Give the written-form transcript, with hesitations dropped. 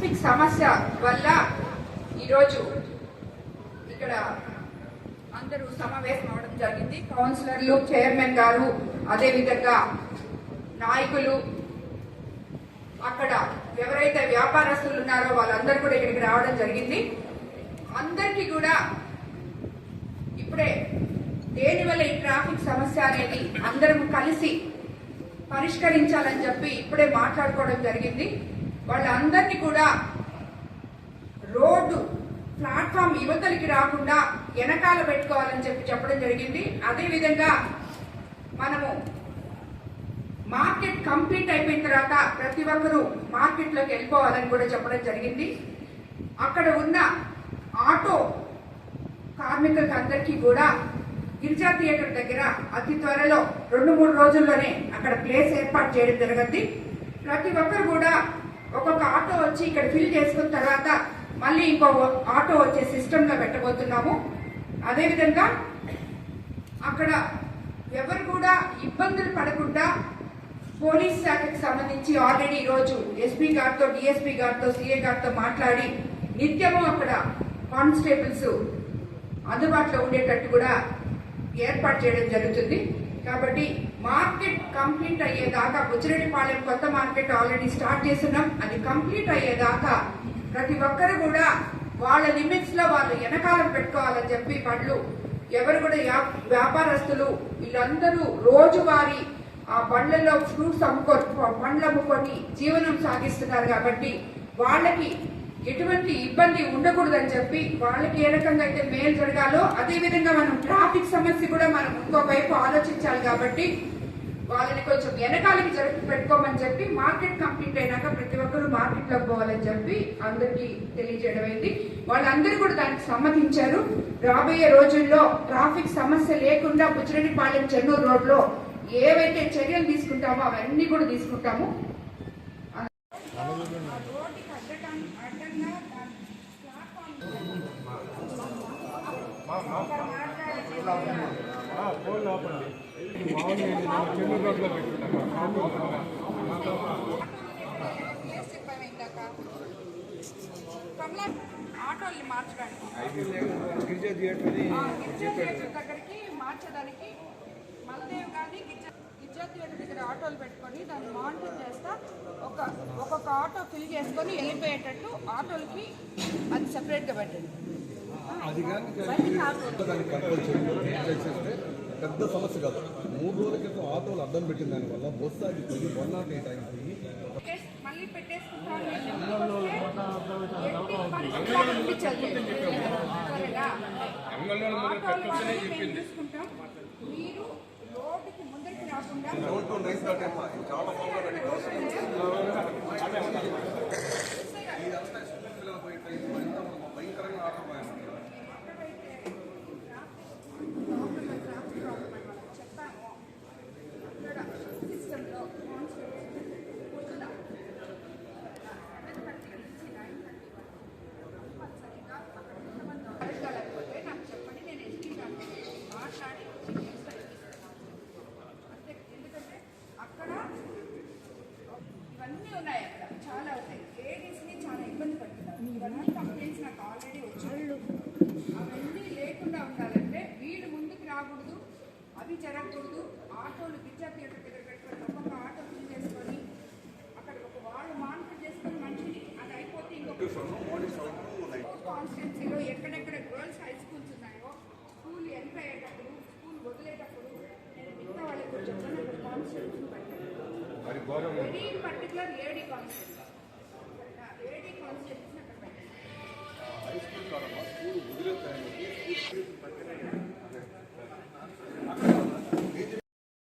Traffic సమస్య వల్ల ఈరోజు ఇక్కడ అందరూ సమావేశం అవడం జరిగింది. కౌన్సిలర్లు, చైర్మన్ గారు, అదేవిధంగా నాయకులు, అక్కడ ఎవరైతే వ్యాపారస్తులు ఉన్నారో వాళ్ళందరూ కూడా ఇక్కడికి రావడం జరిగింది. అందరికీ కూడా ఇప్పుడే దేనివల్ల ఈ ట్రాఫిక్ సమస్య అనేది అందరం కలిసి పరిష్కరించాలని చెప్పి ఇప్పుడే మాట్లాడుకోవడం జరిగింది. వాళ్ళందరినీ కూడా రోడ్డు ప్లాట్ఫామ్ యువతలకి రాకుండా వెనకాల పెట్టుకోవాలని చెప్పి చెప్పడం జరిగింది. అదేవిధంగా మనము మార్కెట్ కంప్లీట్ అయిపోయిన తర్వాత ప్రతి ఒక్కరూ మార్కెట్లోకి వెళ్ళిపోవాలని కూడా చెప్పడం జరిగింది. అక్కడ ఉన్న ఆటో కార్మికులకు అందరికీ కూడా గిరిజా థియేటర్ దగ్గర అతి త్వరలో 2-3 రోజుల్లోనే అక్కడ ప్లేస్ ఏర్పాటు చేయడం జరుగుతుంది. ప్రతి ఒక్కరు కూడా ఒక్కొక్క ఆటో వచ్చి ఇక్కడ ఫిల్ చేసుకున్న తర్వాత మళ్ళీ ఇంకో ఆటో వచ్చే సిస్టంలో పెట్టబోతున్నాము. అదేవిధంగా అక్కడ ఎవరు కూడా ఇబ్బందులు పడకుండా పోలీస్ శాఖకి సంబంధించి ఆల్రెడీ ఈరోజు ఎస్పీ గారితో, డిఎస్పీ గారితో, సిఏ గారితో మాట్లాడి నిత్యము అక్కడ కానిస్టేబుల్స్ అందుబాటులో ఉండేటట్టు కూడా ఏర్పాటు చేయడం జరుగుతుంది. కాబట్టి మార్కెట్ కంప్లీట్ అయ్యేదాకా బుచ్చిరెడ్డిపాలెం కొత్త మార్కెట్ ఆల్రెడీ స్టార్ట్ చేస్తున్నాం. అది కంప్లీట్ అయ్యేదాకా ప్రతి ఒక్కరు కూడా వాళ్ళ లిమిట్స్ లో వాళ్ళు వెనకాలం పెట్టుకోవాలని చెప్పి పళ్ళు ఎవరు కూడా వ్యాపారస్తులు వీళ్ళందరూ రోజువారీ ఆ బండ్లలో ఫ్రూట్స్ పండ్లు అమ్ముకొని జీవనం సాగిస్తున్నారు. కాబట్టి వాళ్ళకి ఎటువంటి ఇబ్బంది ఉండకూడదని చెప్పి వాళ్ళకి ఏ రకంగా అయితే మేలు జరగాలో అదేవిధంగా మనం ట్రాఫిక్ సమస్య కూడా మనం ఇంకోవైపు ఆలోచించాలి. కాబట్టి వాళ్ళని కొంచెం వెనకాలకి పెట్టుకోమని చెప్పి మార్కెట్ కంప్లీట్ అయినాక ప్రతి ఒక్కరు మార్కెట్లోకి పోవాలని చెప్పి అందరికీ తెలియజేయడం అయింది. వాళ్ళందరూ కూడా దానికి సమ్మతించారు. రాబోయే రోజుల్లో ట్రాఫిక్ సమస్య లేకుండా బుచ్చిరెడ్డిపాలెం చెన్నూరు రోడ్లో ఏవైతే చర్యలు తీసుకుంటామో అవన్నీ కూడా తీసుకుంటాము. ఆటోల్ని మార్చడానికి గిరిజా థియేటర్ దగ్గరికి మార్చడానికి మల్దేవ్ గాని గిరిజా థియేటర్ దగ్గర ఆటోలు పెట్టుకొని దాన్ని మానిటర్ చేస్తా ఒక్కొక్క ఆటో ఫిల్ చేసుకొని వెళ్ళిపోయేటట్టు ఆటోలకి అది సెపరేట్గా పెట్టండి. పెద్ద సమస్య కాదు. 3 రోజుల క్రితం ఆటోలు అడ్డం పెట్టిన దానివల్ల బస్సు ఆగిపోయి 108 అయిపోయి మళ్ళీ పెట్టేసుకుంటాం. మీరు రోడ్డుకి ముందరికి రాకుండా చాలా భయంకరంగా ఇవన్నీ ఉన్నాయి. అక్కడ చాలా ఉన్నాయి. లేడీస్ని చాలా ఇబ్బంది పడుతున్నారు. ఇవన్నీ కంప్లైంట్స్ నాకు ఆల్రెడీ వచ్చాయి. అవన్నీ లేకుండా ఉండాలంటే వీళ్ళు ముందుకు రాకూడదు, అవి జరగకూడదు. ఆటోలు గిరిజా థియేటర్ దగ్గర పెట్టుకొని ఒక్కొక్క ఆటో ఫిల్ చేసుకొని అక్కడ ఒక వాళ్ళు మానిటర్ చేసుకొని మంచిది అది అయిపోతే ఇంకొక కాన్స్టిట్యున్సీలో ఎక్కడెక్కడ గర్ల్స్ హై స్కూల్స్ ఉన్నాయో స్కూల్ ఎంటర్ అయ్యేటప్పుడు, స్కూల్ వదిలేటప్పుడు నేను మిగతా వాళ్ళకి కొంచెం కాన్స్టిట్యున్సీ పెట్టాను. వెరీ పర్టికులర్ లేడీ కాన్స్టిట్యున్సీ అక్కడ పెట్టాను.